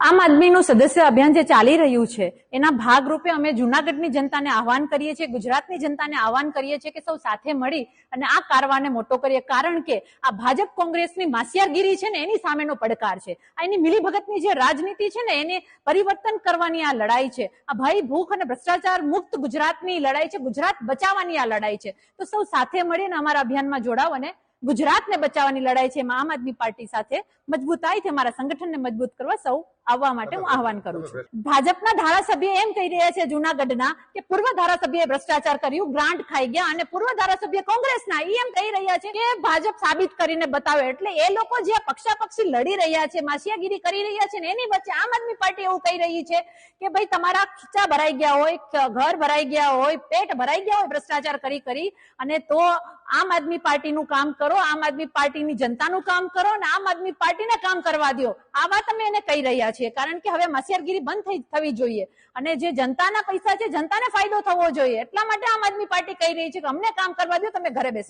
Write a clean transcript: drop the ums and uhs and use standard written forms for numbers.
આમ આદમીનું સદસ્ય અભિયાન જે ચાલી રહ્યું છે એના ભાગરૂપે અમે જૂનાગઢની જનતાને આહવાન કરીએ છીએ, ગુજરાતની જનતાને આહવાન કરીએ છીએ કે સૌ સાથે મળી અને આ કારવાને મોટો કરીએ, કારણ કે આ ભાજપ કોંગ્રેસની માસિયાગીરી છે ને એની સામેનો પડકાર છે. આ એની મિલીભગતની જે રાજનીતિ છે ને એને પરિવર્તન કરવાની આ લડાઈ છે. આ ભય, ભૂખ અને ભ્રષ્ટાચાર મુક્ત ગુજરાતની લડાઈ છે, ગુજરાત બચાવવાની આ લડાઈ છે. તો સૌ સાથે મળીને અમારા અભિયાનમાં જોડાવ અને ગુજરાતને બચાવવાની લડાઈ છે. એમાં આમ આદમી પાર્ટી સાથે મજબૂતાઈથી અમારા સંગઠનને મજબૂત કરવા સૌ આવવા માટે હું આહવાન કરું છું. ભાજપના ધારાસભ્ય એમ કહી રહ્યા છે જૂનાગઢના કે પૂર્વ ધારાસભ્યએ ભ્રષ્ટાચાર કર્યું, ગ્રાન્ટ ખાઈ ગયા, અને પૂર્વ ધારાસભ્ય કોંગ્રેસના એમ કહી રહ્યા છે કે ભાજપ સાબિત કરીને બતાવે. એટલે એ લોકો જે પક્ષાપક્ષી લડી રહ્યા છે, માસિયાગીરી કરી રહ્યા છે ને એની વચ્ચે આમ આદમી પાર્ટી એવું કહી રહી છે કે ભાઈ તમારા ખીચા ભરાઈ ગયા હોય, ઘર ભરાઈ ગયા હોય, પેટ ભરાઈ ગયા હોય ભ્રષ્ટાચાર કરી કરી, અને તો આમ આદમી પાર્ટીનું કામ કરો, આમ આદમી પાર્ટીની જનતાનું કામ કરો અને આમ આદમી પાર્ટીને કામ કરવા દો. આ વાત અમે એને કહી રહ્યા છીએ, કારણ કે હવે માસિયાગીરી બંધ થવી જોઈએ અને જે જનતાના પૈસા છે જનતાને ફાયદો થવો જોઈએ. એટલા માટે આમ આદમી પાર્ટી કહી રહી છે કે અમને કામ કરવા દો, તમે ઘરે બેસી